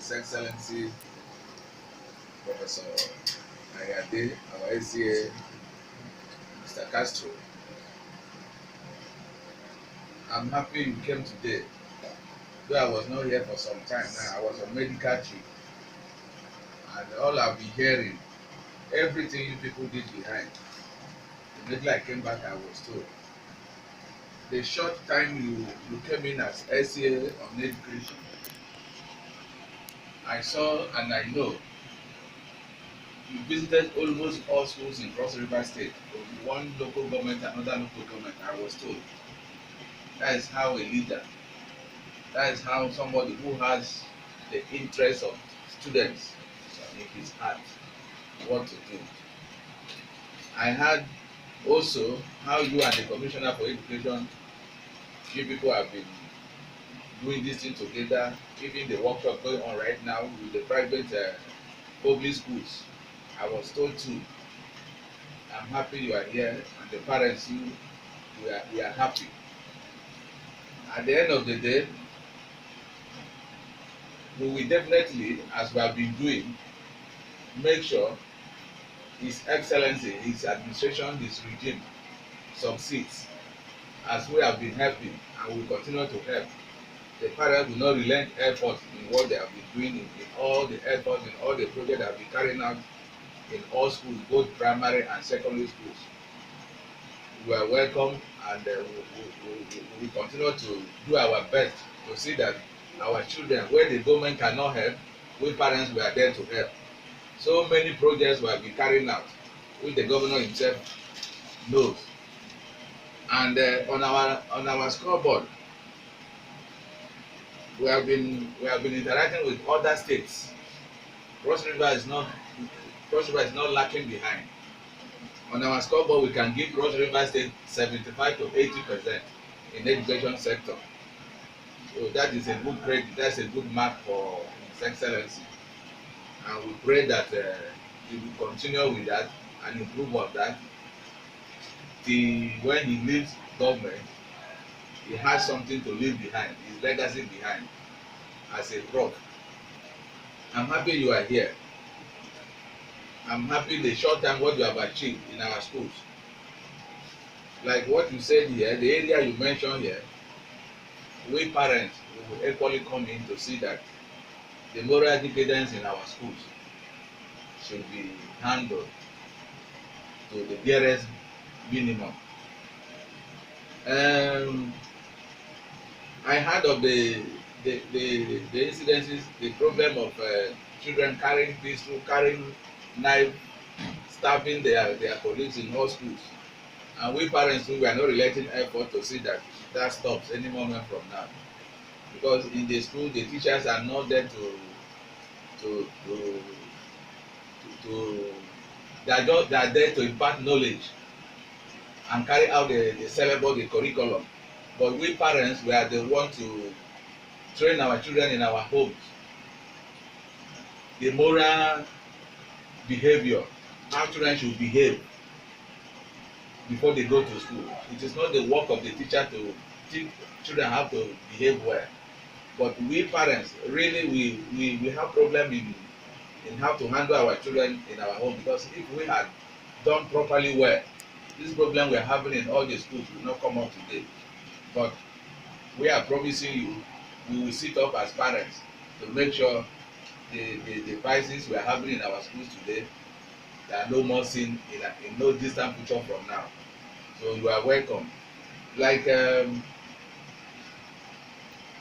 His Excellency Professor Ayade, our SCA, Mr. Castro. I'm happy you came today. Though I was not here for some time now, I was on medical trip, and all I've been hearing, everything you people did behind. Immediately I came back, I was told. The short time you came in as SCA on education, I saw and I know you visited almost all schools in Cross River State, from one local government to another local government. I was told that is how a leader, that is how somebody who has the interest of students in his heart what to do. I heard also how you and the Commissioner for Education, you people have been doing this thing together, even the workshop going on right now with the private public schools. I was told too. I'm happy you are here, and the parents too, we are happy. At the end of the day, we will definitely, as we have been doing, make sure His Excellency, His administration, His regime succeeds, as we have been helping and will continue to help. The parents will not relent effort in what they have been doing in all the efforts, in all the projects they have been carrying out in all schools, both primary and secondary schools. You are welcome, and we continue to do our best to see that our children, where the government cannot help, we parents we are there to help. So many projects we have been carrying out, which the governor himself knows. And on our scoreboard, we have been interacting with other states. Cross River is not lacking behind. On our scoreboard, we can give Cross River State 75 to 80% in education sector. So that is a good credit. That's a good mark for His Excellency. And we pray that he will continue with that and improve on that till when he leaves government, he has something to leave behind, his legacy behind as a prof. I'm happy you are here. I'm happy the short time what you have achieved in our schools. Like what you said here, the area you mentioned here, we parents will equally come in to see that the moral decadence in our schools should be handled to the barest minimum. I heard of the incidences, the problem of children carrying pistol, carrying knife, stabbing their colleagues in all schools. And we parents too, we are not relating effort to see that that stops any moment from now. Because in the school, the teachers are not there they are there to impart knowledge and carry out the syllabus, the curriculum. But we parents, we are the ones to train our children in our homes. The moral behavior, how children should behave before they go to school. It is not the work of the teacher to teach children how to behave well. But we parents, really, we have problem in how to handle our children in our home, because if we had done properly well, this problem we are having in all the schools will not come up today. But we are promising you, we will sit up as parents to make sure the vices we are having in our schools today, there are no more seen in no distant future from now. So you are welcome. Like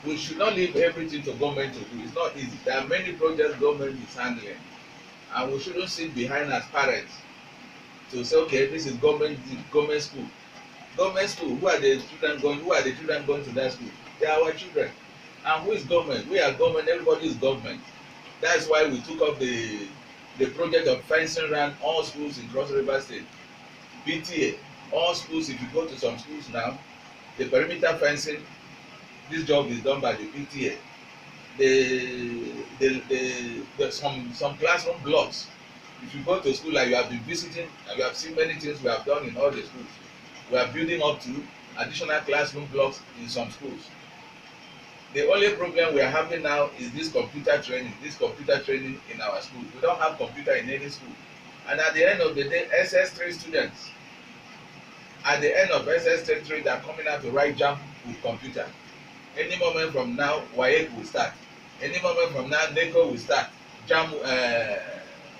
we should not leave everything to government to do. It's not easy. There are many projects government is handling, and we shouldn't sit behind as parents to say, okay, this is government school. Government school, who are the children going? Who are the children going to that school? They are our children. And who is government? We are government. Everybody is government. That's why we took up the project of fencing around all schools in Cross River State. PTA, all schools. If you go to some schools now, the perimeter fencing, this job is done by the PTA. The some classroom blocks. If you go to school and you have been visiting and you have seen many things we have done in all the schools, we are building up to additional classroom blocks in some schools. The only problem we are having now is this computer training. This computer training in our school. We don't have computer in any school. And at the end of the day, SS3 students, at the end of SS3, they are coming out to write JAMB with computer. Any moment from now, WAEC will start. Any moment from now, NECO will start. JAMB,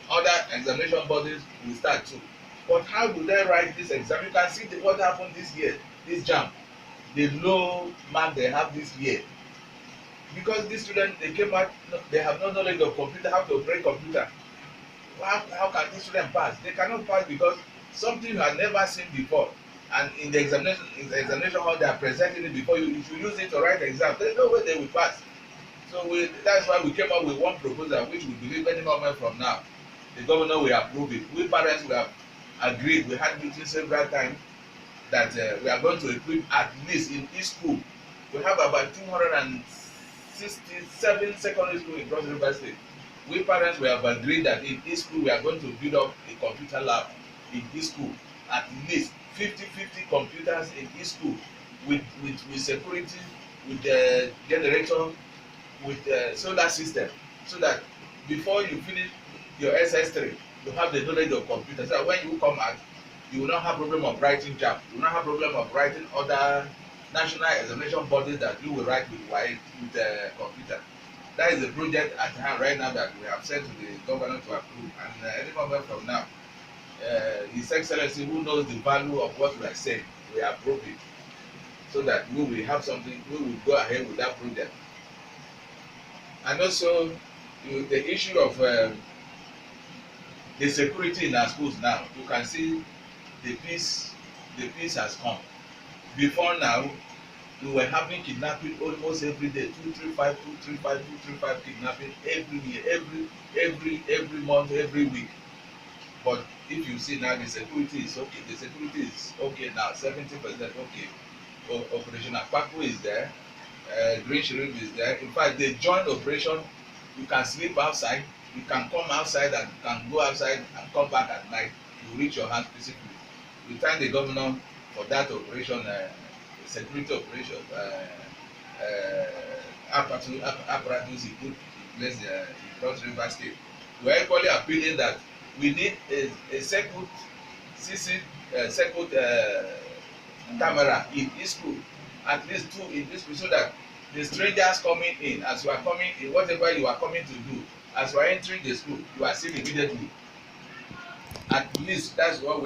other examination bodies will start too. But how do they write this exam? You can see what happened this year, this JAMB. The low mark they have this year. Because these students, they came out, they have no knowledge of computer, how to operate computer. How can these students pass? They cannot pass because something you have never seen before. And in the examination hall, they are presenting it before you. If you use it to write the exam, there is no way they will pass. So that's why we came up with one proposal, which we believe any moment from now, the governor will approve it. We parents will have agreed. We had meetings several times that we are going to equip at least in each school. We have about 267 secondary schools in Cross River State. We parents we have agreed that in each school we are going to build up a computer lab in each school, at least 50 computers in each school with security, with the generator, with the solar system, so that before you finish your SS3 you have the knowledge of computers, so that when you come out you will not have problem of writing JAMB, you will not have problem of writing other national examination bodies that you will write with computer. That is the project at hand right now that we have sent to the governor to approve, and any moment from now, His Excellency, who knows the value of what we are saying, we approve it, so that we will have something, we will go ahead with that project. And also, the issue of the security in our schools now, you can see the peace has come. Before now, we were having kidnapping almost every day, 235 kidnapping every year, every month, every week. But if you see now, the security is okay. The security is okay now, 70% okay. Operation Akpaku is there, Green Sheriff is there. In fact, the joint operation, you can sleep outside, you can come outside and you can go outside and come back at night. You reach your house peacefully. We thank the governor for that operation, security operation, apparatus he put in place in Cross River State. We are equally appealing that we need a second camera in each school, at least 2 in this school, so that the strangers coming in, as you are coming in, whatever you are coming to do, as you are entering the school, you are seen immediately. At least that's what we